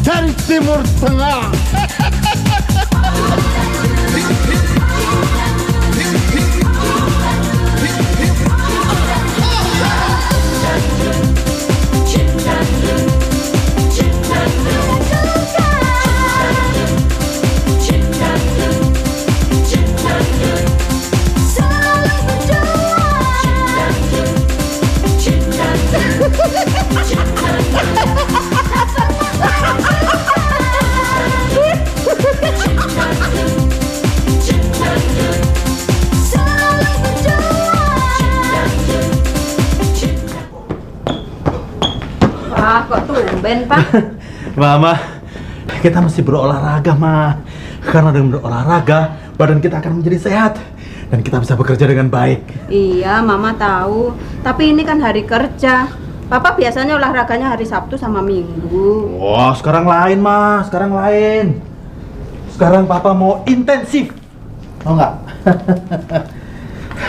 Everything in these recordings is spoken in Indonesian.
dari Timur Tengah. Wah, kok tumben, Pak? Mama, kita mesti berolahraga, Ma. Karena dengan berolahraga, badan kita akan menjadi sehat. Dan kita bisa bekerja dengan baik. Iya, Mama tahu. Tapi ini kan hari kerja. Papa biasanya olahraganya hari Sabtu sama Minggu. Wah, sekarang lain, Ma. Sekarang lain. Sekarang Papa mau intensif. Tahu nggak?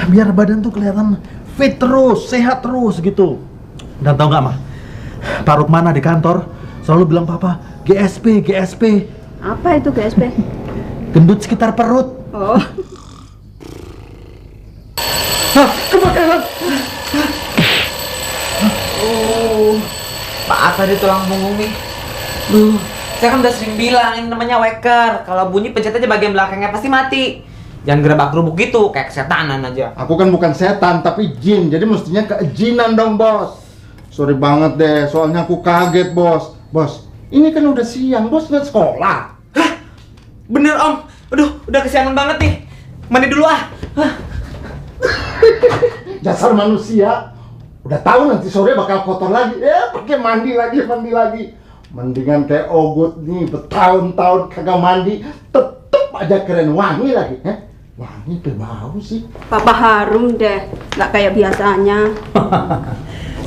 Biar badan tuh kelihatan fit terus, sehat terus gitu. Dan tahu nggak, Ma? Pak Rukmana di kantor selalu bilang Papa, GSP, GSP. Apa itu GSP? Gendut sekitar perut. Oh. Hah, kebakaran. Oh, maaf tadi tulang punggung nih. Saya kan udah sering bilang ini namanya waker. Kalau bunyi pencet aja bagian belakangnya pasti mati. Jangan gerebak gerubuk gitu, kayak kesetanan aja. Aku kan bukan setan, tapi jin. Jadi mestinya keizinan dong, Bos. Sorry banget deh, soalnya aku kaget, Bos. Bos, ini kan udah siang, Bos nggak sekolah. Hah? Bener, Om. Aduh, udah kesiangan banget nih. Mandi dulu ah. Dasar manusia. Udah tahu nanti sore bakal kotor lagi. Pakai mandi lagi, mandi lagi. Mendingan kayak Ogut nih, bertahun-tahun kagak mandi, tetep aja keren, wangi lagi. Wangi berbau sih. Papa harum deh, nggak kayak biasanya.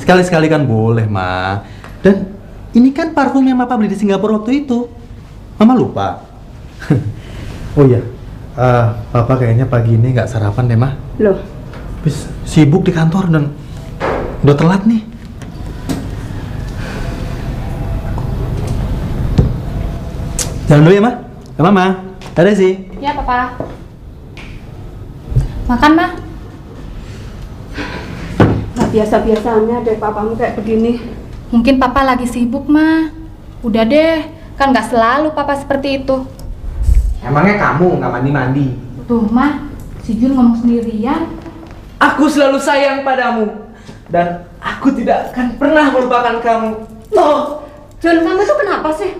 Sekali-sekali kan boleh, Ma. Dan ini kan parfum yang Papa beli di Singapura waktu itu. Mama lupa. Oh iya, Papa kayaknya pagi ini nggak sarapan deh, Ma. Loh? Habis sibuk di kantor dan udah telat nih. Jalan dulu ya, Ma. Ya, Mama. Ada sih. Ya, Papa. Makan, Ma. Nggak biasa-biasanya deh papamu kayak begini. Mungkin Papa lagi sibuk, Ma. Udah deh, kan nggak selalu Papa seperti itu. Emangnya kamu nggak mandi-mandi? Tuh, Ma, si Jun ngomong sendirian. Aku selalu sayang padamu. Dan aku tidak akan pernah melupakan kamu. Loh, Jun, kamu tuh kenapa sih?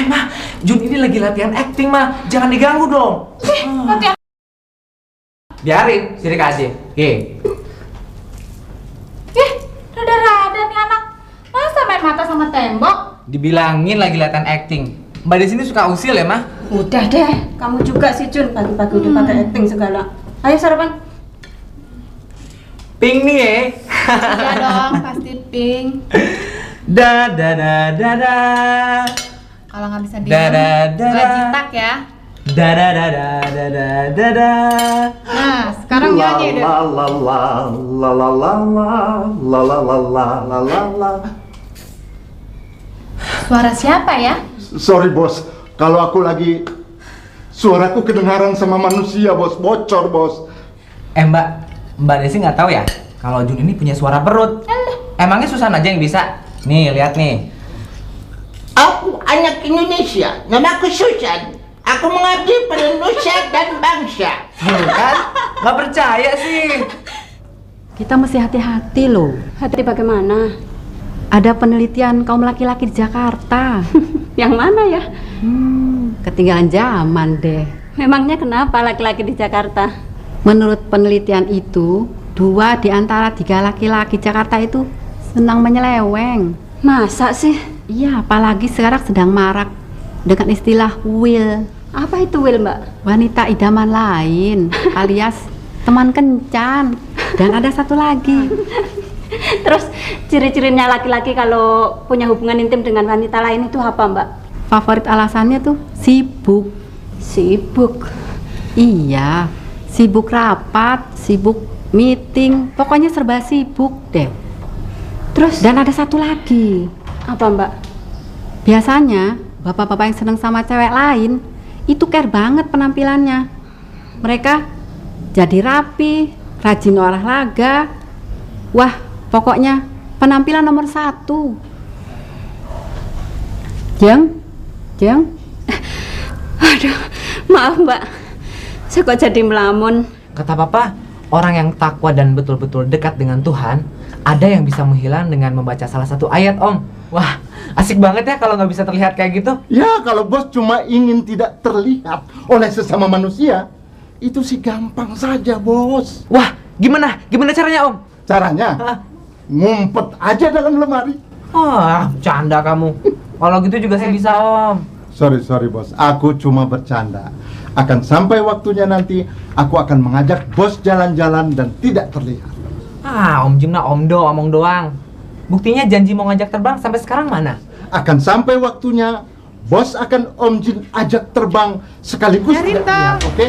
Ma, Jun ini lagi latihan acting, Ma. Jangan diganggu dong. Latihan. Biarin, sirik aja. Rada-rada nih anak. Masa main mata sama tembok? Dibilangin lagi latihan acting. Mbak di sini suka usil ya, Ma? Udah deh, kamu juga sih Jun, pagi-pagi udah pakai acting segala. Ayo sarapan. Pink nih ya. Iya dong, pasti pink. Da da da da da. Kalau nggak bisa Da, da, diem, da, gue da. jitak ya. Da da da da da da da da. Nah, sekarang nyanyi deh. La la la la la la la la la la la la la. Suara siapa ya? Sorry, Bos. Kalau aku lagi suaraku kedengaran sama manusia, Bos. Bocor, Bos. Mbak Desi nggak tahu ya kalau Jun ini punya suara perut. Emangnya Susan aja yang bisa? Nih, lihat nih. Aku anak Indonesia, namaku Susan. Aku mengabdi pada Nusa dan bangsa. Kan? Nggak percaya sih. Kita mesti hati-hati loh. Hati bagaimana? Ada penelitian kaum laki-laki di Jakarta. Yang mana ya? Ketinggalan zaman deh. Memangnya kenapa laki-laki di Jakarta? Menurut penelitian itu, 2 di antara 3 laki-laki Jakarta itu senang menyeleweng. Masa sih? Iya, apalagi sekarang sedang marak dengan istilah will. Apa itu Will, Mbak? Wanita idaman lain, alias teman kencan. Dan ada satu lagi. Terus ciri-cirinya laki-laki kalau punya hubungan intim dengan wanita lain itu apa, Mbak? Favorit alasannya tuh sibuk. Sibuk. Iya, sibuk rapat, sibuk meeting, pokoknya serba sibuk deh. Terus Dan ada satu lagi, apa, Mbak? Biasanya bapak-bapak yang seneng sama cewek lain itu care banget penampilannya. Mereka jadi rapi, rajin olahraga. Wah, pokoknya penampilan nomor 1. Jeng. Aduh, maaf Mbak. Saya kok jadi melamun. Kata papa, orang yang takwa dan betul-betul dekat dengan Tuhan, ada yang bisa menghilang dengan membaca salah satu ayat, Om. Wah, asik banget ya kalau nggak bisa terlihat kayak gitu. Ya, kalau bos cuma ingin tidak terlihat oleh sesama manusia, itu sih gampang saja, bos. Wah, gimana? Gimana caranya, Om? Caranya, Hah? ngumpet aja dalam lemari. Wah, bercanda kamu. Kalau gitu juga saya bisa, Om. Sorry bos, aku cuma bercanda. Akan sampai waktunya nanti, aku akan mengajak bos jalan-jalan dan tidak terlihat. Ah, Om Jimna omong doang. Buktinya janji mau ngajak terbang sampai sekarang mana? Akan sampai waktunya, bos akan Om Jin ajak terbang sekaligus. Ya, tidak Rinto. terlihat, oke?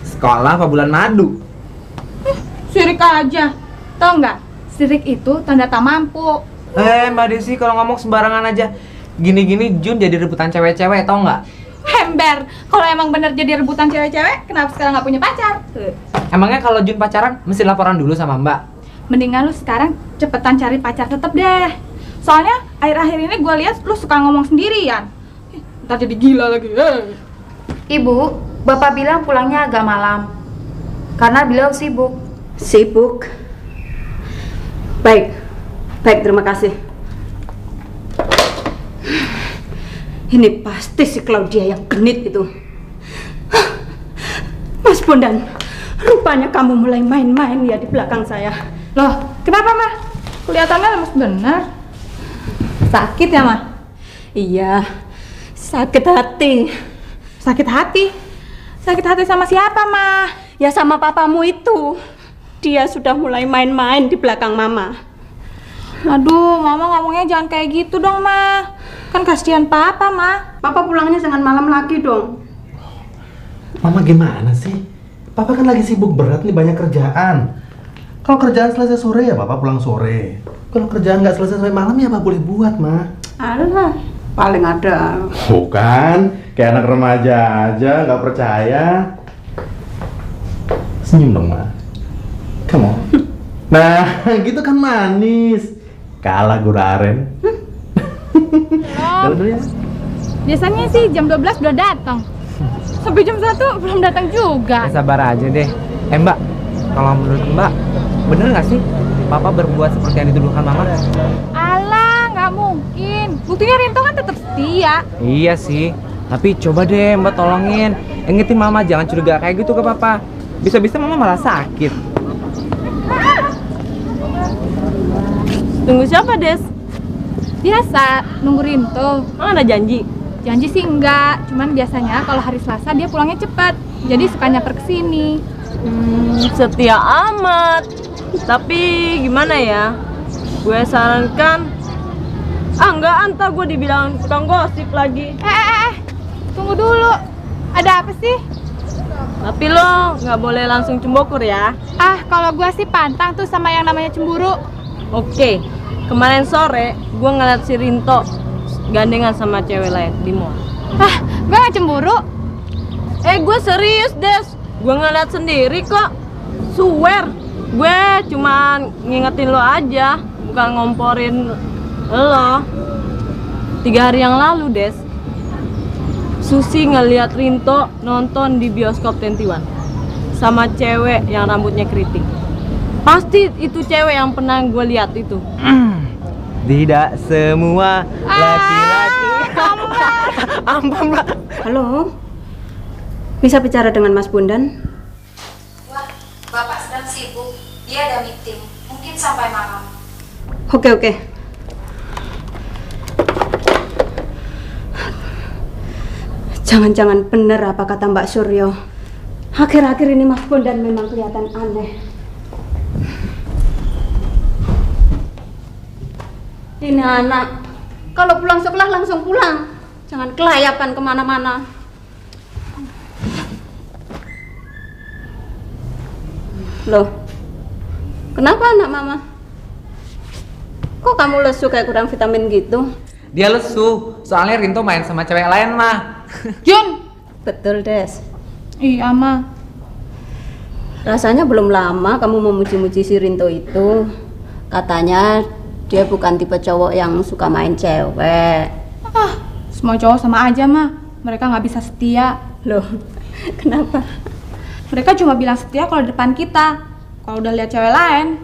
Sekolah apa bulan madu? Sirik aja. Tau nggak? Sirik itu tanda tak mampu. Mbak Desi kalau ngomong sembarangan aja. Gini-gini Jun jadi rebutan cewek-cewek, tau nggak? Ember, kalau emang bener jadi rebutan cewek-cewek, kenapa sekarang nggak punya pacar? Emangnya kalau Jun pacaran mesti laporan dulu sama Mbak? Mendingan lu sekarang cepetan cari pacar tetep deh. Soalnya akhir-akhir ini gue lihat lu suka ngomong sendirian. Ntar jadi gila lagi. Ibu, Bapak bilang pulangnya agak malam karena beliau sibuk. Sibuk. Baik, terima kasih. Ini pasti si Claudia yang genit itu. Mas Bondan, rupanya kamu mulai main-main ya di belakang saya. Loh, kenapa mah? Kelihatannya lemes bener. Sakit ya mah? Iya, sakit hati. Sakit hati? Sakit hati sama siapa mah? Ya sama papamu itu. Dia sudah mulai main-main di belakang mama. Aduh, mama ngomongnya jangan kayak gitu dong mah. Kan kasihan papa mah. Papa pulangnya jangan malam lagi dong. Mama gimana sih? Papa kan lagi sibuk berat nih, banyak kerjaan. Kalau kerjaan selesai sore ya Papa pulang sore. Kalau kerjaan nggak selesai sampai malam ya apa boleh buat, Ma? Alah, paling ada. Bukan, kayak anak remaja aja, nggak percaya. Senyum dong, Ma. Come on. Nah, gitu kan manis. Kalah gula aren. Jalan dulu ya. Biasanya sih jam 12 udah datang. Sampai jam 1 belum datang juga. Ya, sabar aja deh. Mbak, kalau menurut Mbak, bener nggak sih Papa berbuat seperti yang dituduhkan Mama? Alah, nggak mungkin. Buktinya Rinto kan tetap setia. Iya sih, tapi coba deh Mbak tolongin. Ingetin Mama jangan curiga kayak gitu ke Papa. Bisa-bisa Mama malah sakit. Tunggu siapa, Des? Biasa, nunggu Rinto. Emang ada janji? Janji sih enggak, cuman biasanya kalau hari Selasa dia pulangnya cepat. Jadi suka nyamper ke sini. Setia amat. Tapi gimana ya? Gue sarankan enggak, antar gue dibilang tukang gosip lagi. Tunggu dulu. Ada apa sih? Tapi lo nggak boleh langsung cembokur ya. Kalau gua sih pantang tuh sama yang namanya cemburu. Oke, kemarin sore gue ngeliat si Rinto gandengan sama cewek lain di mall. Gua nggak cemburu. Gue serius, Des. Gue ngeliat sendiri kok. Swear, gue cuma ngingetin lo aja, bukan ngomporin lo. 3 hari yang lalu, Des, Susi ngeliat Rinto nonton di bioskop 21 sama cewek yang rambutnya keriting. Pasti itu cewek yang pernah gue lihat itu. Tidak semua laki-laki. Ampun, Mbak. Halo, bisa bicara dengan Mas Bondan? Wah, Bapak sedang sibuk. Dia ada meeting. Mungkin sampai malam. Oke. Jangan-jangan benar apa kata Mbak Suryo. Akhir-akhir ini Mas Bondan memang kelihatan aneh. Ini anak, kalau pulang sekolah langsung pulang. Jangan kelayapan kemana-mana. Loh, Kenapa anak mama? Kok kamu lesu kayak kurang vitamin gitu? Dia lesu, soalnya Rinto main sama cewek lain mah. Jun! Betul, Des. Iya, Ma. Rasanya belum lama kamu memuji-muji si Rinto itu. Katanya dia bukan tipe cowok yang suka main cewek. Ah, semua cowok sama aja, Ma. Mereka nggak bisa setia. Loh, kenapa? Mereka cuma bilang setia kalau di depan kita. Kalau udah lihat cewek lain,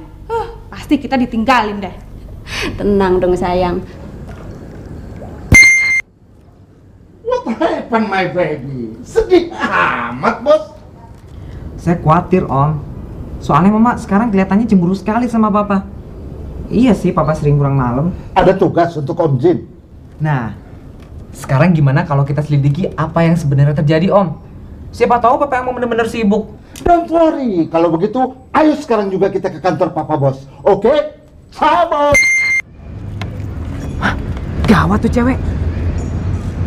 pasti kita ditinggalin deh. Tenang dong sayang. What happened, my baby? Sedih amat, bos. Saya khawatir, Om. Soalnya Mama sekarang kelihatannya cemburu sekali sama Papa. Iya sih, Papa sering pulang malam. Ada tugas untuk Om Jin. Nah, sekarang gimana kalau kita selidiki apa yang sebenarnya terjadi, Om? Siapa tahu Papa yang mau benar-benar sibuk. Don't worry, kalau begitu, ayo sekarang juga kita ke kantor Papa Bos. Oke? Sama. Gawat tuh cewek.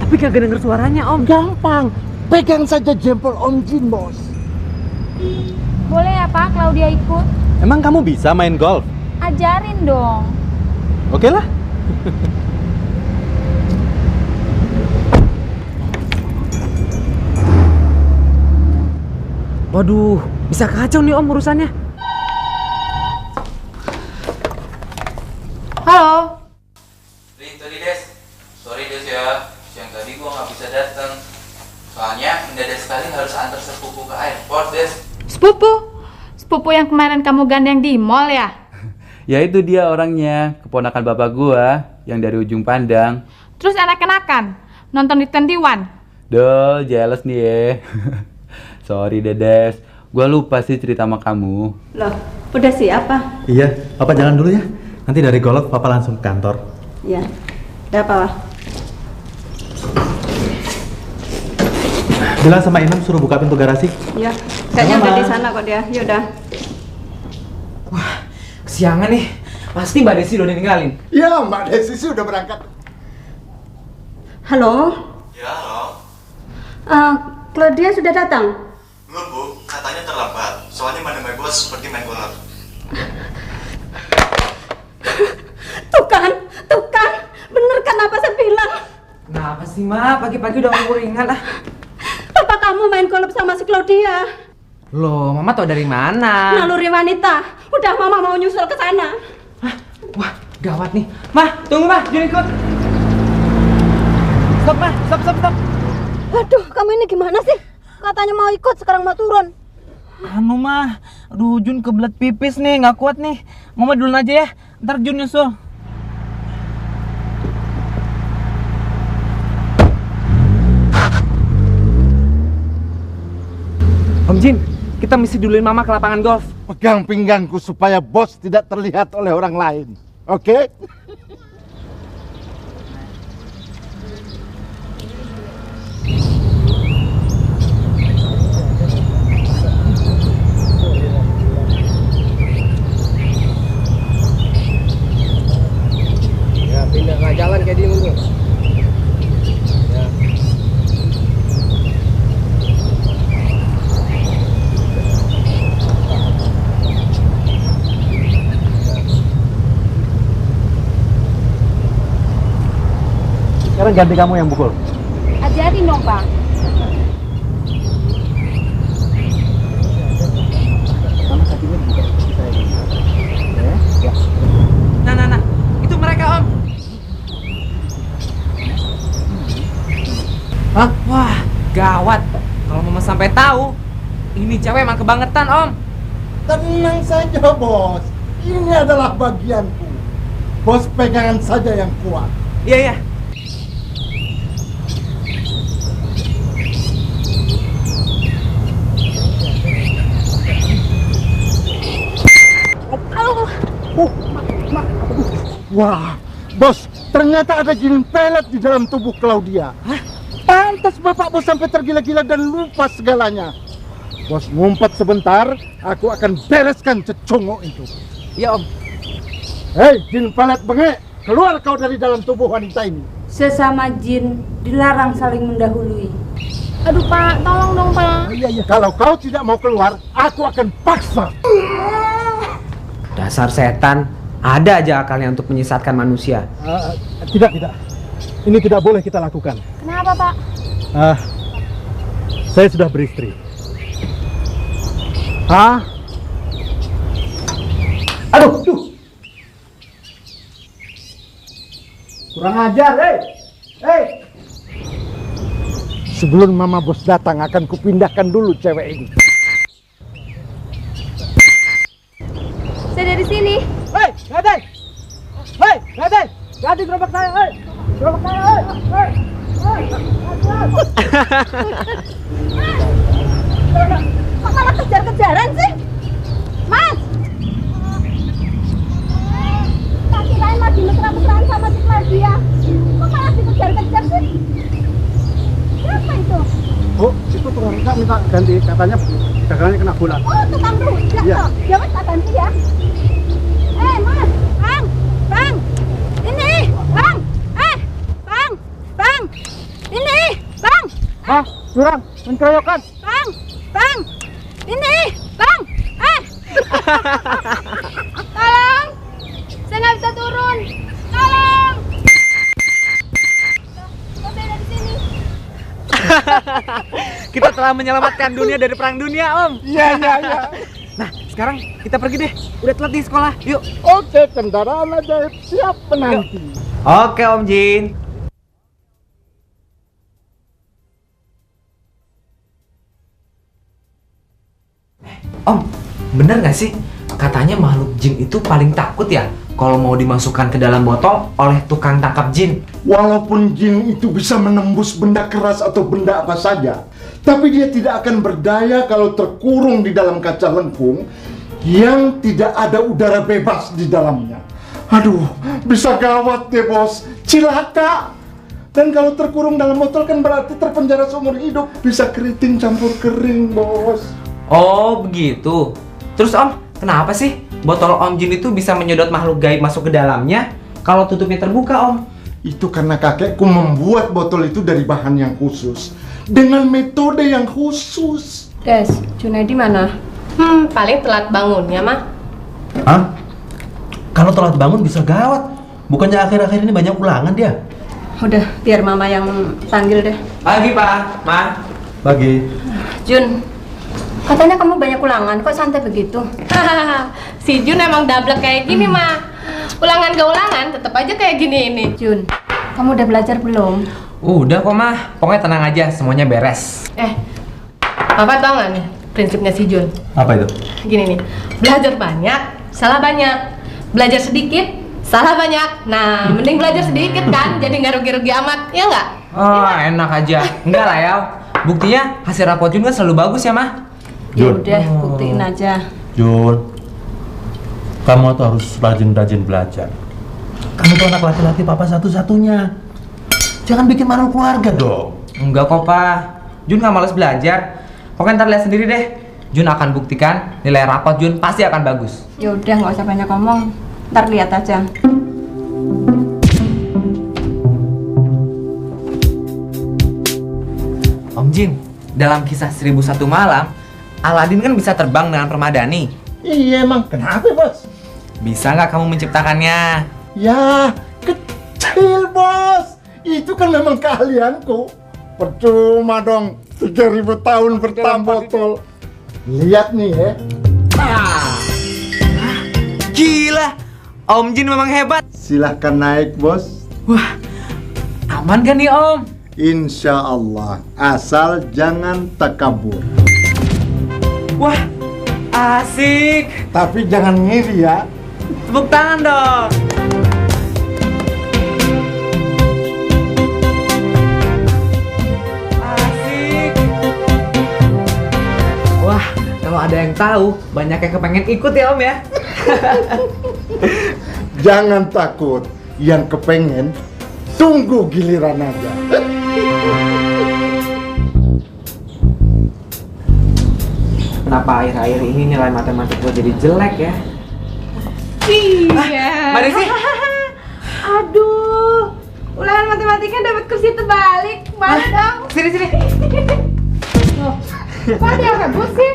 Tapi kagak denger suaranya, Om. Gampang, pegang saja jempol Om Jin, Bos. Boleh ya Pak, Claudia ikut? Emang kamu bisa main golf? Ajarin dong. Oke lah. Waduh, bisa kacau nih Om urusannya. Halo. Tadi Des, sorry Des ya, siang tadi gua nggak bisa datang. Soalnya mendadak sekali harus antar sepupu ke airport Des. Sepupu? Sepupu yang kemarin kamu gandeng di mall ya? Ya itu dia orangnya, keponakan bapak gua yang dari ujung pandang. Terus enak-enakan? Nonton di 21? Duh, jealous nih ya. Sorry Dedes, gua lupa sih cerita sama kamu. Loh, udah siapa? Iya, Papa jalan dulu ya. Nanti dari golf Papa langsung ke kantor. Ya, ada apa? Bilang sama Inem suruh buka pintu garasi. Ya, kayaknya Sama. udah di sana kok dia. Yaudah. Wah, kesiangan nih. Pasti Mbak Desi udah ninggalin. Ya, Mbak Desi sih udah berangkat. Halo? Ya, halo. Claudia sudah datang? Belum, Bu. Katanya terlambat. Soalnya mana my bos pergi main bola. Tuh kan, bener kan apa saya bilang? Kenapa sih, Ma? Pagi-pagi udah ngubur ringan lah. Papa kamu main golf sama si Claudia. Loh, Mama tau dari mana? Naluri wanita. Udah mama mau nyusul ke sana. Hah? Wah, gawat nih. Ma, tunggu Ma, Jun ikut. Stop, Ma. Stop. Aduh, kamu ini gimana sih? Katanya mau ikut, sekarang mau turun. Anu mah, aduh Jun kebelet pipis nih, nggak kuat nih. Mama duluan aja ya, ntar Jun nyusul. Om Jin, kita mesti duluin Mama ke lapangan golf. Pegang pinggangku supaya bos tidak terlihat oleh orang lain. Oke? Ya, pindah nggak jalan kayak di mundur. Ya. Sekarang ganti kamu yang pukul. Ajarin dong Bang. Nah, itu mereka Om. Hah? Wah, gawat. Kalau Mama sampai tahu, ini cewek emang kebangetan Om. Tenang saja, bos. Ini adalah bagianku. Bos pegangan saja yang kuat. Iya. Wah, bos, ternyata ada jin pelet di dalam tubuh Claudia. Hah? Pantas bapak bos sampai tergila-gila dan lupa segalanya. Bos ngumpet sebentar, aku akan bereskan cecongok itu. Iya Om. Hei, jin pelet bengek, keluar kau dari dalam tubuh wanita ini. Sesama jin dilarang saling mendahului. Aduh Pak, tolong dong Pak. Iya. Kalau kau tidak mau keluar, aku akan paksa. Dasar setan, ada aja akalnya untuk menyesatkan manusia. Tidak. Ini tidak boleh kita lakukan. Kenapa, Pak? Saya sudah beristri. Aduh. Kurang ajar, hei. Sebelum Mama Bos datang akan kupindahkan dulu cewek ini. Saya dari sini. Hei, Gading, ganti gerobak saya, gerobak saya, Kok malah kejar-kejaran sih? Mas! Kaki lain lagi mesra-mesraan sama si Claudia. Kok malah dikejar-kejar sih? Siapa itu? Oh, itu tukang rujak minta ganti, katanya dagangannya kena bola. Oh, tukang rujak Iya. toh. Ya wes tak ganti ya. Mas, Bang. Ini, Bang. Bang. Ini, Bang. Curang, mencroyokan. Bang. Ini, Bang. Tolong. Saya nggak bisa turun. Tolong. Kok saya dari sini? Kita telah menyelamatkan dunia dari perang dunia, Om. Iya. Nah, sekarang kita pergi deh. Udah telat di sekolah. Yuk. Oke, kendaraan ajaib siap menanti. Oke, Om Jin. Om, bener gak sih? Katanya makhluk jin itu paling takut ya kalau mau dimasukkan ke dalam botol oleh tukang tangkap jin. Walaupun jin itu bisa menembus benda keras atau benda apa saja, tapi dia tidak akan berdaya kalau terkurung di dalam kaca lengkung yang tidak ada udara bebas di dalamnya. Aduh, bisa gawat deh, Bos. Cilaka. Dan kalau terkurung dalam botol kan berarti terpenjara seumur hidup. Bisa keriting campur kering, Bos. Oh, begitu. Terus Om, kenapa sih botol Om Jin itu bisa menyedot makhluk gaib masuk ke dalamnya kalau tutupnya terbuka, Om? Itu karena kakekku membuat botol itu dari bahan yang khusus, dengan metode yang khusus. Des, Junaidi mana? Paling telat bangunnya mah. Hah? Kalau telat bangun bisa gawat. Bukannya akhir-akhir ini banyak ulangan dia? Udah, biar mama yang panggil deh. Pagi, Pak. Ma. Pagi. Jun, katanya kamu banyak ulangan, kok santai begitu? Si Jun emang dablek kayak gini, mah. Ulangan gak ulangan, tetap aja kayak gini ini. Jun, kamu udah belajar belum? Udah kok, Ma. Pokoknya tenang aja, semuanya beres. Papa tau gak nih prinsipnya si Jun? Apa itu? Gini nih, belajar banyak, salah banyak. Belajar sedikit, salah banyak. Nah, mending belajar sedikit kan, jadi nggak rugi-rugi amat, ya nggak? Oh, enak aja. Enggak lah ya. Buktinya hasil rapot Jun kan selalu bagus ya, Ma. Jun. Udah, buktiin aja. Jun, kamu tuh harus rajin-rajin belajar. Kamu tuh anak laki-laki papa satu-satunya. Jangan bikin malu keluarga dong. Enggak kok, Pak. Jun nggak males belajar. Pokoknya ntar lihat sendiri deh. Jun akan buktikan nilai rapot Jun pasti akan bagus. Ya udah, nggak usah banyak ngomong. Ntar lihat aja. Om Jin, dalam kisah 1001 malam, Aladin kan bisa terbang dengan permadani. Iya emang, kenapa, Bos? Bisa nggak kamu menciptakannya? Ya, kecil, Bos. Itu kan memang keahlianku. Percuma dong, 3000 tahun bertambah botol. Lihat nih ya. Gila, Om Jin memang hebat. Silahkan naik, Bos. Wah, aman kan nih, Om? Insya Allah, asal jangan takabur. Wah, asik. Tapi jangan ngiri ya. Tepuk tangan dong. Asik. Wah, kalau ada yang tahu, banyak yang kepengen ikut ya, Om ya. Jangan takut, yang kepengen tunggu giliran aja. Kenapa akhir-akhir ini nilai matematik gue jadi jelek ya? Iya. Mbak Desi? Aduh, ulangan matematika dapat kursi terbalik. Mana dong? Sini. Kok dia rebus sih?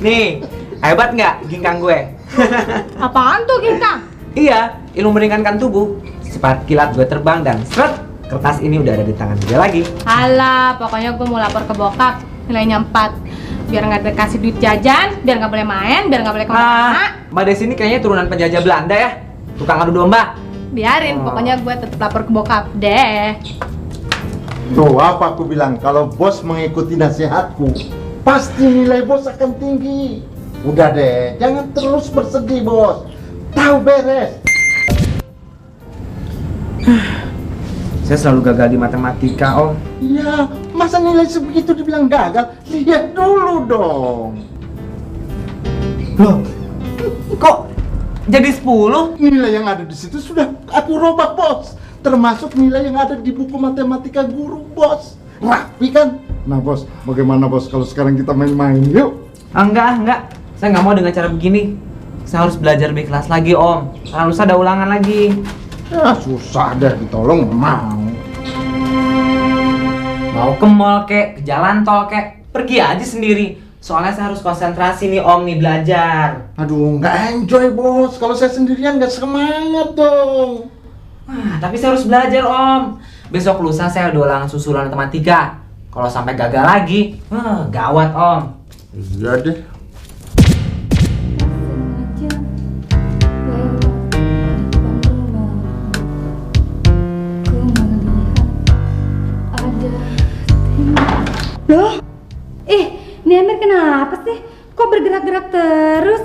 Nih, hebat nggak ginkang gue? Apaan tuh kita? Iya, ilmu meringankan tubuh. Cepat kilat gue terbang dan seret, kertas ini udah ada di tangan dia lagi. Alah, pokoknya gue mau lapor ke bokap. Nilainya 4. Biar nggak dikasih duit jajan, biar nggak boleh main, biar nggak boleh kemana-mana. Mbak Desi ini kayaknya turunan penjajah Belanda ya. Tukang adu domba. Biarin, pokoknya gue tetap lapor ke bokap deh. Tuh apa aku bilang, kalau bos mengikuti nasihatku, pasti nilai bos akan tinggi. Udah deh, jangan terus bersedih bos. Tahu beres. Saya selalu gagal di matematika, Om. Iya, masa nilai sebegitu dibilang gagal? Lihat dulu dong. Loh, kok jadi 10? Nilai yang ada di situ sudah aku robah bos. Termasuk nilai yang ada di buku matematika guru bos. Rapi kan? Nah bos, bagaimana bos kalau sekarang kita main-main yuk? Enggak. Saya nggak mau dengan cara begini. Saya harus belajar lebih kelas lagi, Om. Karena lusa ada ulangan lagi. Ya susah deh, ditolong mau. Mau ke mall kek, ke jalan tol kek, pergi aja sendiri. Soalnya saya harus konsentrasi nih, Om, nih belajar. Aduh, nggak enjoy bos. Kalau saya sendirian nggak semangat dong. Tapi saya harus belajar, Om. Besok lusa saya ada ulangan susulan matematika. Kalau sampai gagal lagi, gawat, Om. Iya deh. Loh, ini Emir kenapa sih? Kok bergerak-gerak terus?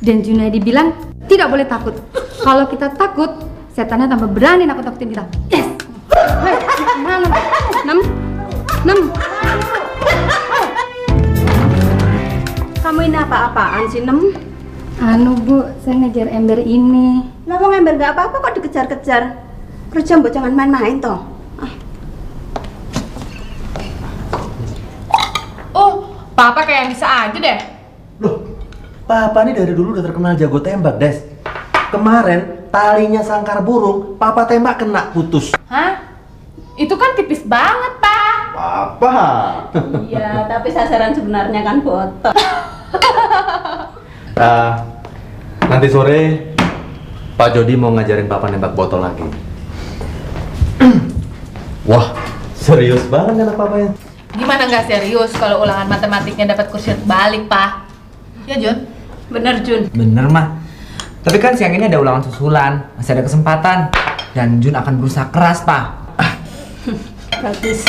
Dan Junaidi bilang tidak boleh takut. Kalau kita takut, setannya tambah berani nakut-nakutin kita. Yes. Hei, mana? 6. Kamu ini apa-apaan sih, Nem? Anu Bu, saya ngejar ember ini. Lah wong ember gak apa-apa kok dikejar-kejar. Kerja mbok jangan main-main toh. Papa kayak yang bisa aja deh. Loh, Papa ini dari dulu udah terkenal jago tembak, Des. Kemarin talinya sangkar burung, Papa tembak kena putus. Hah? Itu kan tipis banget, Pak. Papa. Iya, tapi sasaran sebenarnya kan botol. Nanti sore Pak Jody mau ngajarin Papa nembak botol lagi. Wah, serius banget anak Papanya. Gimana nggak serius kalau ulangan matematiknya dapat kursi balik, Pak? Ya, Jun? Bener, Jun. Bener, Mah. Tapi kan siang ini ada ulangan susulan, masih ada kesempatan. Dan Jun akan berusaha keras, Pak. Bagus.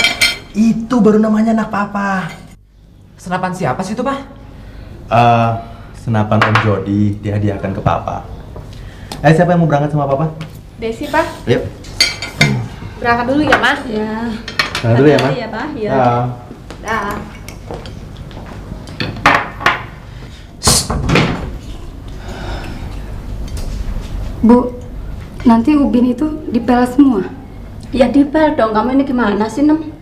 Itu baru namanya anak Papa. Senapan siapa sih itu, Pak? Senapan Om Jody dihadiahkan ke Papa. Siapa yang mau berangkat sama Papa? Desi, Pak. Yuk. Berangkat dulu ya, Mas? Ya. Berangkat dulu ya, Ma? Iya, Pak. Iya. Dah. Bu, nanti ubin itu dipel semua? Ya dipel dong, kamu ini gimana sih, Nem?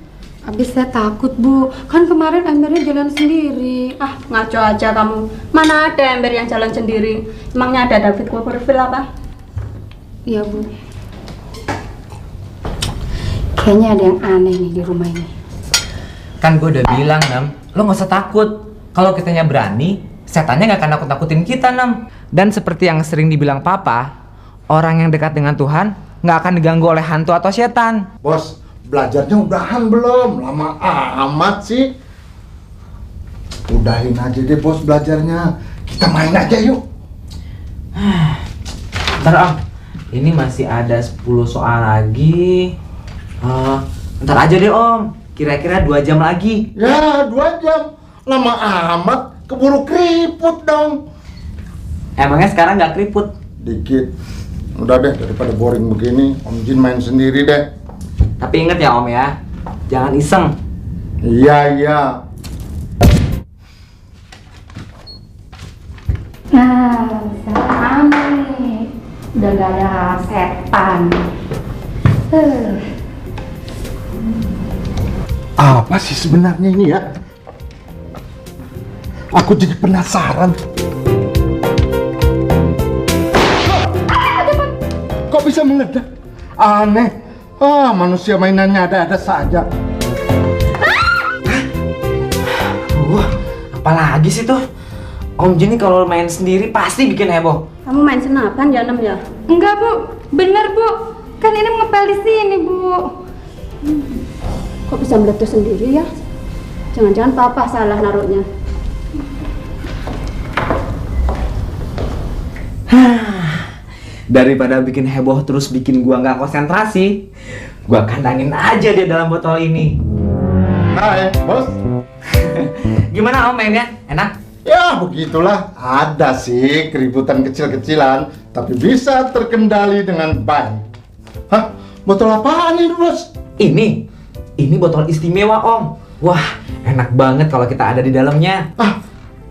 Habis saya takut, Bu. Kan kemarin embernya jalan sendiri. Ngaco aja kamu. Mana ada ember yang jalan sendiri? Emangnya ada David Copperfield apa? Iya, Bu. Kayaknya ada yang aneh nih di rumah ini. Kan gue udah bilang, Nam, lo gak usah takut. Kalau kitanya berani, setannya gak akan nakut-nakutin kita, Nam. Dan seperti yang sering dibilang Papa, orang yang dekat dengan Tuhan gak akan diganggu oleh hantu atau setan. Bos, belajarnya udahan belum? Lama amat sih. Udahin aja deh bos belajarnya. Kita main aja yuk. Bentar, Om. Ini masih ada 10 soal lagi. Bentar aja deh, Om. Kira-kira 2 jam lagi. Ya, 2 jam. Lama amat. Keburu keriput dong. Emangnya sekarang nggak keriput? Dikit. Udah deh, daripada boring begini, Om Jin main sendiri deh. Tapi inget ya, Om ya. Jangan iseng. Iya. Nah, sekarang aman nih. Udah gak ada setan. Apa sih sebenarnya ini ya? Aku jadi penasaran. Kok bisa meledak? Aneh. Manusia mainannya ada-ada saja. Wah, apalagi sih tuh? Om Jin nih kalau main sendiri pasti bikin heboh. Kamu main senapan ya, Nem ya? Enggak, Bu. Bener, Bu. Kan ini ngepel di sini, Bu. Kok bisa meletus sendiri ya? Jangan-jangan papa salah naruhnya. Daripada bikin heboh terus bikin gua nggak konsentrasi, gua kandangin aja dia dalam botol ini. Hai, bos. Gimana Om mainnya? Enak? Ya begitulah, ada sih keributan kecil-kecilan, tapi bisa terkendali dengan baik. Hah? Botol apaan ini, bos? Ini botol istimewa Om. Wah, enak banget kalau kita ada di dalamnya. Ah,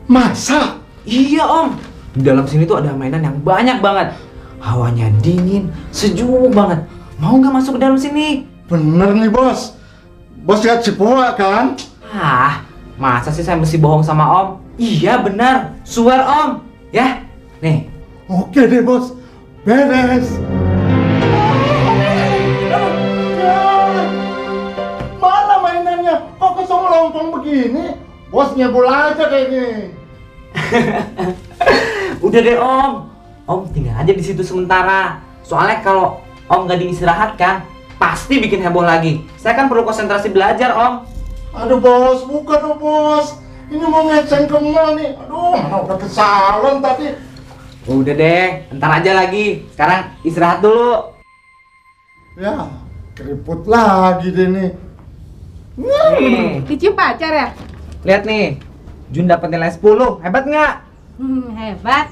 masa? Iya Om. Di dalam sini tuh ada mainan yang banyak banget. Hawanya dingin, sejuk banget. Mau nggak masuk ke dalam sini? Bener nih, bos. Bos lihat Cipoa kan? Ah, masa sih saya mesti bohong sama Om? Iya benar, swear Om. Ya, nih. Oke deh, bos. Beres. Mana mainannya? Kok kosong melompong begini? Bos nyebul aja kayaknya. Udah deh Om. Om tinggal aja di situ sementara. Soalnya kalau Om nggak diistirahatkan, pasti bikin heboh lagi. Saya kan perlu konsentrasi belajar Om. Aduh bos, bukan dong bos. Ini mau ngeceng ke mall nih. Aduh, mana udah ke salon tadi. Udah deh, ntar aja lagi. Sekarang istirahat dulu. Ya, keriput lagi deh nih. Dicium pacar ya? Lihat nih, Jun dapat nilai 10. Hebat nggak? Hebat.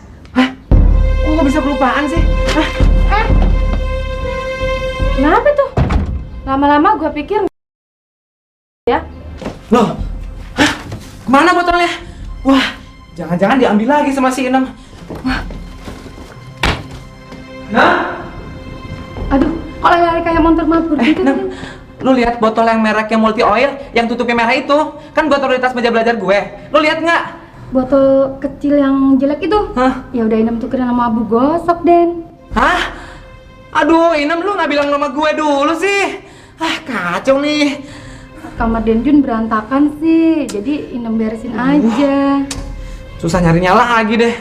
Kok nggak bisa kelupaan sih? Kenapa tuh? Lama-lama gue pikir ya. Loh, kemana botolnya? Wah, jangan-jangan diambil lagi sama si Inem. Wah. Nah, Aduh, kok lari kayak motor mabur gitu? Nem, lu lihat botol yang mereknya multi oil, yang tutupnya merah itu? Kan gua taruh di tas meja belajar gue. Lu lihat nggak? Botol kecil yang jelek itu? Hah? Ya udah Inem tukerin sama abu gosok, Den. Hah? Aduh, Inem lu nggak bilang nama gue dulu sih. Ah, kacau nih. Kamar Denjun berantakan sih, jadi Inem beresin aja. Susah nyarinya lagi deh.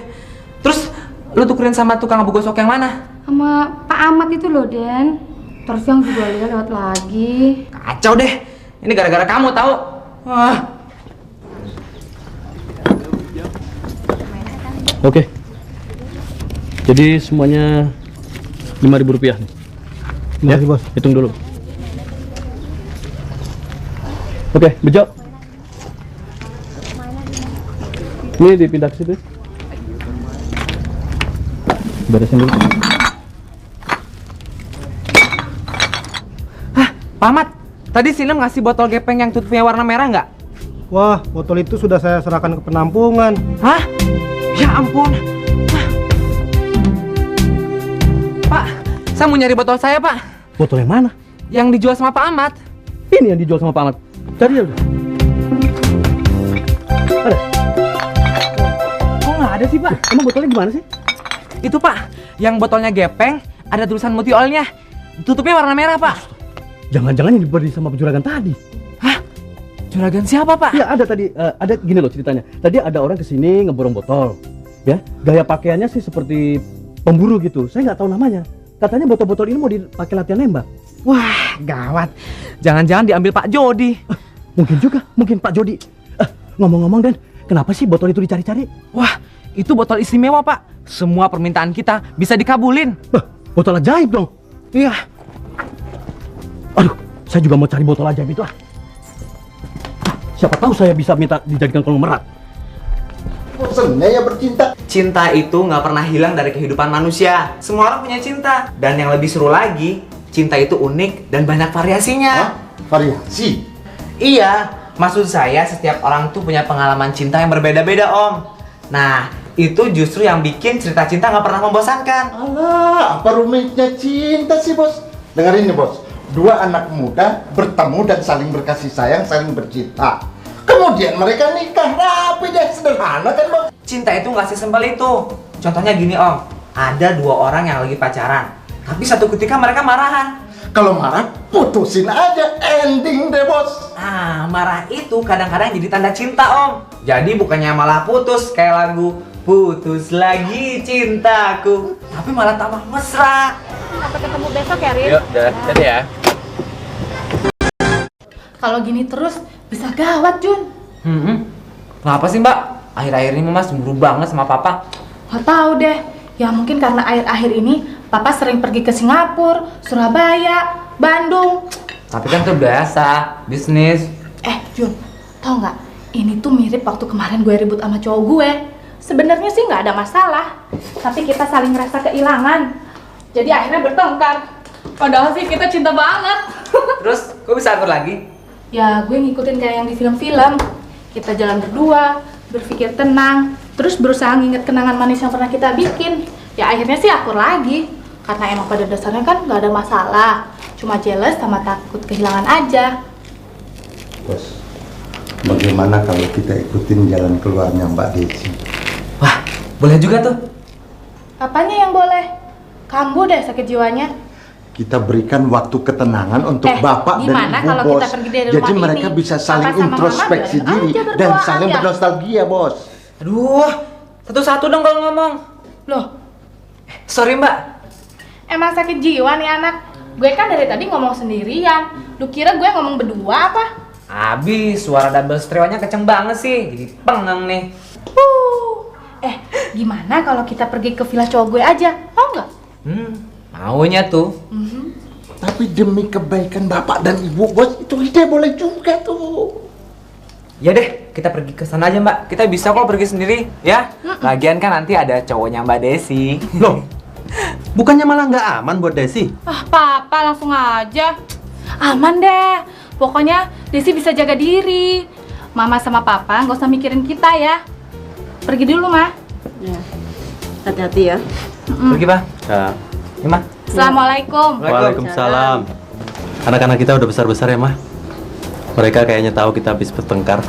Terus lu tukerin sama tukang abu gosok yang mana? Sama Pak Ahmad itu loh, Den. Terus yang juga lihat lewat lagi. Kacau deh. Ini gara-gara kamu tahu. Wah. Oke. Jadi semuanya Rp5.000 nih. Ya, bos. Hitung dulu. Oke, Bejo. Ini dipindah ke situ. Beresin dulu. Hah, Pak Ahmad, tadi Sinem ngasih botol gepeng yang tutupnya warna merah nggak? Wah, botol itu sudah saya serahkan ke penampungan. Hah? Ya ampun. Hah. Pak, saya mau nyari botol saya, Pak. Botol yang mana? Yang dijual sama Pak Ahmad. Ini yang dijual sama Pak Ahmad. Cari ya udah. Ada? Kok nggak ada sih, Pak? Emang botolnya gimana sih? Itu, Pak, yang botolnya gepeng, ada tulisan multi oilnya. Tutupnya warna merah, Pak. Jangan-jangan yang diberi sama penjuragan tadi. Hah? Juragan siapa, Pak? Ya ada tadi, ada gini loh ceritanya. Tadi ada orang kesini ngeborong botol, ya. Gaya pakaiannya sih seperti pemburu gitu. Saya nggak tahu namanya. Katanya botol-botol ini mau dipakai latihan nembak. Wah, gawat. Jangan-jangan diambil Pak Jody. Mungkin juga, mungkin Pak Jody. Ngomong-ngomong Den, kenapa sih botol itu dicari-cari? Wah, itu botol istimewa, Pak. Semua permintaan kita bisa dikabulin. Botol ajaib dong. Iya. Aduh, saya juga mau cari botol ajaib itu ah. Siapa tahu saya bisa minta dijadikan konglomerat. Bosannya ya bercinta. Cinta itu nggak pernah hilang dari kehidupan manusia. Semua orang punya cinta. Dan yang lebih seru lagi, cinta itu unik dan banyak variasinya. Hah? Variasi? Iya, maksud saya setiap orang tuh punya pengalaman cinta yang berbeda-beda, Om. Nah, itu justru yang bikin cerita cinta nggak pernah membosankan. Alah, apa rumitnya cinta sih, bos? Dengerin nih, bos. Dua anak muda bertemu dan saling berkasih sayang, saling bercinta. Kemudian mereka nikah, rapi deh, sederhana kan, bos? Cinta itu nggak sesimpel itu. Contohnya gini, Om. Ada dua orang yang lagi pacaran, tapi satu ketika mereka marahan. Kalau marah, putusin aja, ending deh, bos. Ah, marah itu kadang-kadang jadi tanda cinta, Om. Jadi bukannya malah putus kayak lagu Putus Lagi Cintaku, tapi malah tambah mesra. Sampai ketemu besok ya, Rin. Yuk, dadah ya. Kalau gini terus bisa gawat, Jun. Kenapa sih Mbak? Akhir-akhir ini Mas cemburu banget sama Papa. Gak tahu deh. Ya mungkin karena akhir-akhir ini Papa sering pergi ke Singapura, Surabaya, Bandung. Tapi kan itu biasa, bisnis. Jun, tau nggak? Ini tuh mirip waktu kemarin gue ribut sama cowok gue. Sebenarnya sih nggak ada masalah, tapi kita saling ngerasa kehilangan. Jadi akhirnya bertengkar. Padahal sih kita cinta banget. Terus, kok bisa akur lagi? Ya, gue ngikutin kayak yang di film-film. Kita jalan berdua, berpikir tenang, terus berusaha nginget kenangan manis yang pernah kita bikin. Ya akhirnya sih akur lagi. Karena emang pada dasarnya kan nggak ada masalah. Cuma jealous sama takut kehilangan aja. Bos, bagaimana kalau kita ikutin jalan keluarnya Mbak Desi? Wah, boleh juga tuh. Apanya yang boleh? Kambuh deh sakit jiwanya. Kita berikan waktu ketenangan untuk Bapak dan gimana Ibu, kalau Bos. kita pergi dari Jadi rumah mereka ini? bisa saling Papa sama introspeksi Mama diri aja dan berdoa saling aja. bernostalgia, Bos. Aduh, satu-satu dong kalau ngomong. Loh, Sorry Mbak. emang sakit jiwa nih anak. Gue kan dari tadi ngomong sendirian. Lu kira gue ngomong berdua apa? Abis, suara double stereonya kenceng banget sih. Jadi pengen nih. Gimana kalau kita pergi ke villa cowok gue aja? Mau nggak? Maunya tuh. Tapi demi kebaikan Bapak dan Ibu, Bos, itu ide boleh juga tuh. Ya deh, kita pergi ke sana aja Mbak. Kita bisa kok pergi sendiri, ya. Lagian kan nanti ada cowoknya Mbak Desi. Loh, bukannya malah nggak aman buat Desi? Papa langsung aja. Aman deh. Pokoknya Desi bisa jaga diri. Mama sama Papa nggak usah mikirin kita ya. Pergi dulu, Ma. Ya. Hati-hati ya. Pergi Pak. Ya. Ya Ma. Assalamualaikum. Waalaikumsalam. Anak-anak kita udah besar-besar ya, Mah? Mereka kayaknya tahu kita habis bertengkar.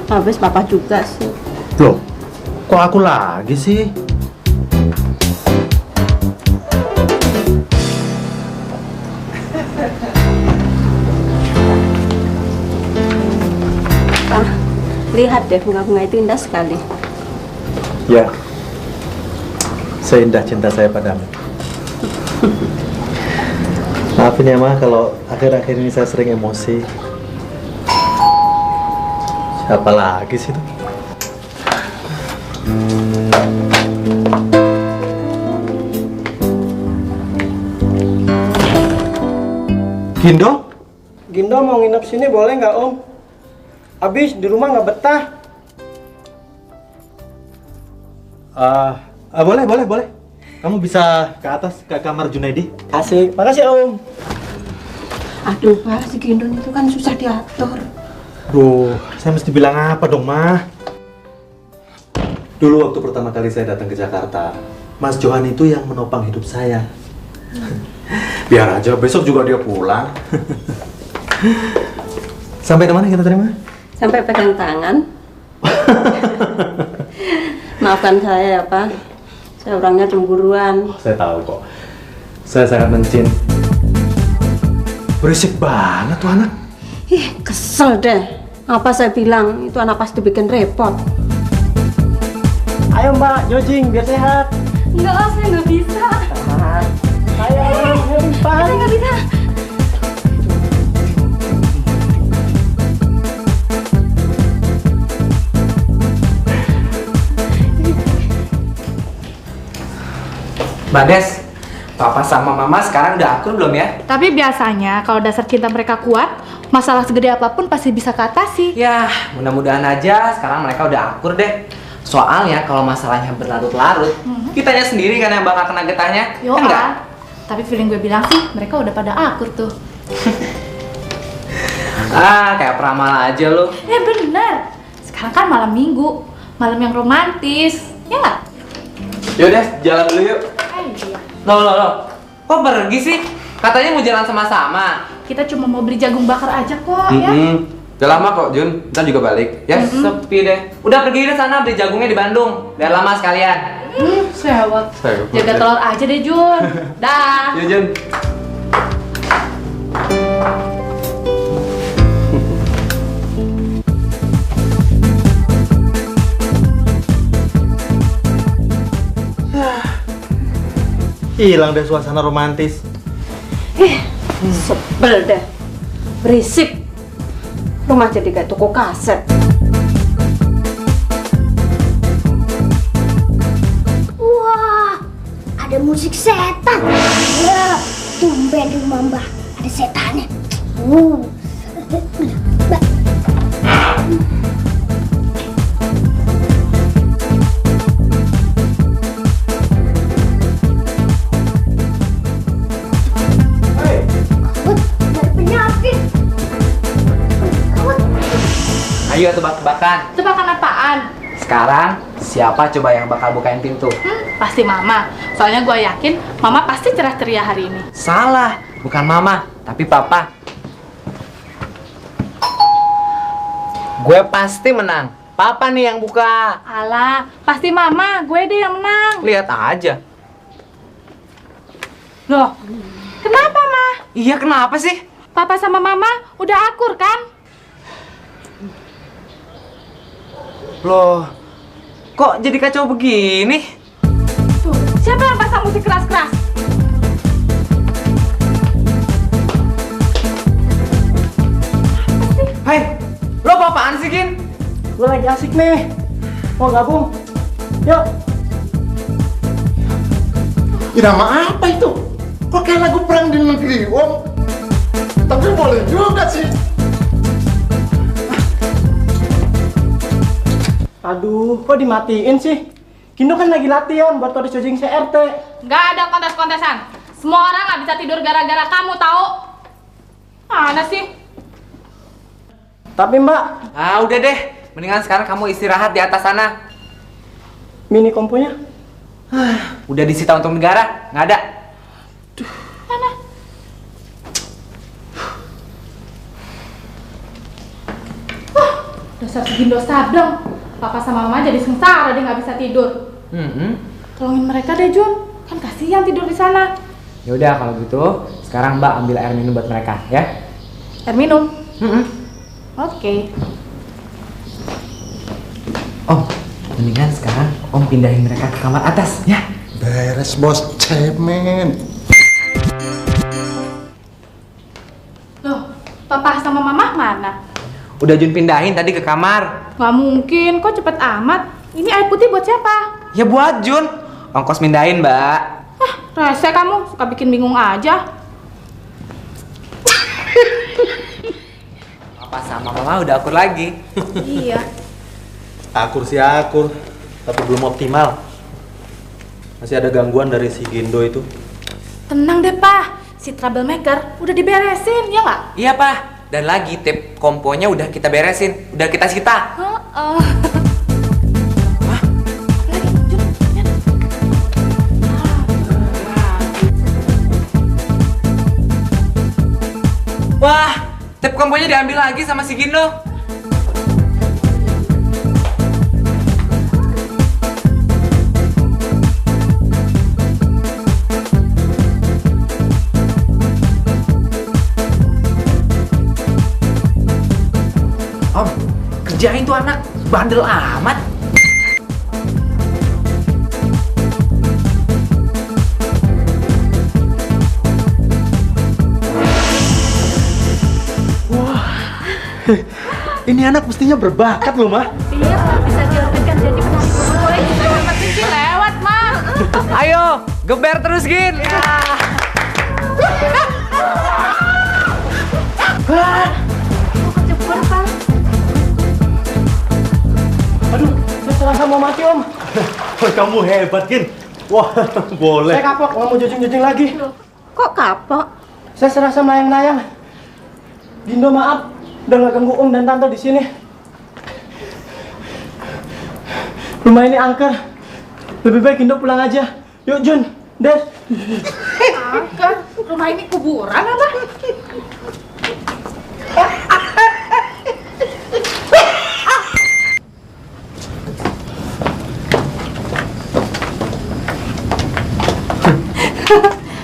Habis papa juga sih. Loh, kok aku lagi sih? Lihat deh, bunga-bunga itu indah sekali. Ya, seindah cinta saya padamu. Maafin ya Ma, kalau akhir-akhir ini saya sering emosi. Siapa lagi sih itu? Gindo? Gindo mau nginep sini boleh nggak Om? Abis di rumah nggak betah. Boleh. Kamu bisa ke atas, ke kamar Junaidi. Asik, makasih Om. Aduh, Pak, si Gendon itu kan susah diatur. Duh, saya mesti bilang apa dong, Ma? Dulu waktu pertama kali saya datang ke Jakarta, Mas Johan itu yang menopang hidup saya. Biar aja, besok juga dia pulang. Sampai kemana kita terima? Sampai pegang tangan. Maafkan saya ya, Pak. Saya orangnya cemburuan. Saya tahu kok. Saya sangat mencin. Berisik banget tuh anak. Ih, kesel deh. Apa saya bilang, itu anak pasti bikin repot. Ayo Mbak, jogging biar sehat. Enggak, saya nggak bisa. Ayo, Saya nggak bisa. Mbak Des, Papa sama Mama sekarang udah akur belum ya? Tapi biasanya kalau dasar cinta mereka kuat, masalah segede apapun pasti bisa keatasi. Ya, mudah-mudahan aja sekarang mereka udah akur deh. Soalnya kalau masalahnya berlarut-larut, kitanya sendiri kan yang bakal kena getahnya. Yo, Kan enggak? tapi feeling gue bilang sih, mereka udah pada akur tuh. Kayak peramal aja lu. Bener. Sekarang kan malam minggu, malam yang romantis, ya nggak? Yaudah, jalan dulu yuk. Iya. Loh. Kok pergi sih? Katanya mau jalan sama-sama. Kita cuma mau beli jagung bakar aja kok, ya. Udah lama kok Jun, ntar juga balik ya. Sepi deh. Udah pergi ke sana beli jagungnya di Bandung. Biar lama sekalian. Sewot. Sewot. Jaga telur aja deh, Jun. Dah. Yuk Jun. Hilang deh suasana romantis. Sebel deh. Berisik. Rumah jadi kayak toko kaset. Wah, ada musik setan. Ya, tumben di rumah Mbah ada setannya. Ayo tebak-tebakan. Tebakan apaan? Sekarang siapa coba yang bakal bukain pintu? Pasti Mama. Soalnya gue yakin Mama pasti cerah ceria hari ini. Salah, bukan Mama, tapi Papa. Gue pasti menang. Papa nih yang buka. Alah, pasti Mama. Gue deh yang menang. Lihat aja. Loh, kenapa, Ma? Iya, kenapa sih? Papa sama Mama udah akur kan? Loh, kok jadi kacau begini? Tuh, siapa yang pasang musik keras-keras? Hai, lo apa-apaan sih, Gin? Gue lagi asik nih. Mau gabung? Yuk. Irama apa itu? Kok kayak lagu perang di negeri, Om? Tapi boleh juga sih. Aduh, kok dimatiin sih? Gindo kan lagi latihan buat kode coding CRT. Nggak ada kontes-kontesan. Semua orang nggak bisa tidur gara-gara kamu tahu? Mana sih? Tapi Mbak, Ah, udah deh. Mendingan sekarang kamu istirahat di atas sana. mini komponya? Udah disita untuk negara, nggak ada. Dasar Gindo sableng. Papa sama Mama jadi sengsara dia nggak bisa tidur. Tolongin mereka deh Jun. Kan kasihan tidur di sana. Ya udah kalau gitu, sekarang Mbak ambil air minum buat mereka, ya. Air minum. Oke. Om, mendingan sekarang Om pindahin mereka ke kamar atas, ya. Beres bos, cemen. Loh, Papa sama Mama mana? Udah Jun pindahin tadi ke kamar. Gak mungkin, kok cepet amat. Ini air putih buat siapa? Ya buat Jun. Ongkos mindahin, Mbak. Rese kamu, suka bikin bingung aja. Papa sama Mama udah akur lagi. Iya. Akur sih akur, tapi belum optimal. Masih ada gangguan dari si Gindo itu. Tenang deh, Pak. Si troublemaker udah diberesin, ya nggak? Iya, Pak. Dan lagi tape komponya udah kita beresin, udah kita sita. Wah, tape komponya diambil lagi sama si Gindo. Om, kerjain tuh anak, bandel amat. Ini anak mestinya berbakat loh, Mah. Iya, bisa diorbitkan jadi penari boleh kita dapat kunci lewat, Mah. Ayo, geber terus, Gin. Kejebur, Pak. Aduh, saya serasa mau mati Om. Kamu hebat, Gin. Wah, boleh. Saya kapok, nggak mau jojing-jojing lagi. Kok kapok? Saya serasa melayang-layang. Gindo maaf, udah nggak ganggu Om dan Tante di sini. Rumah ini angker. Lebih baik Gindo pulang aja. Yuk Jun, Des. Angker? Rumah ini kuburan apa?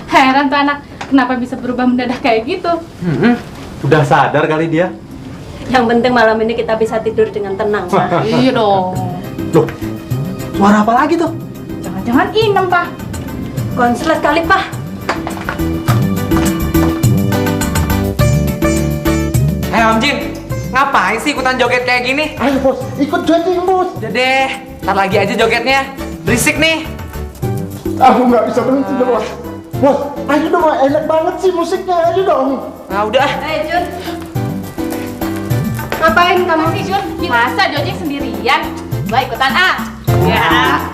Heran tuh anak, kenapa bisa berubah mendadak kayak gitu? Udah sadar kali dia. Yang penting malam ini kita bisa tidur dengan tenang, Pak. Iya dong. Loh, suara apa lagi tuh? Jangan-jangan inem, Pak. Konslet kali, Pak. Om Jin, ngapain sih ikutan joget kayak gini? Ayo bos, ikut jogging bos. Udah deh, ntar lagi aja jogetnya. Berisik nih. Aku nggak bisa berhenti deh bos. Bos, ayo dong, enak banget sih musiknya, ayo dong. Nah udah. Jun. Ngapain kamu sih Jun? Masa jogging sendirian? Gua ikutan ah. Ya.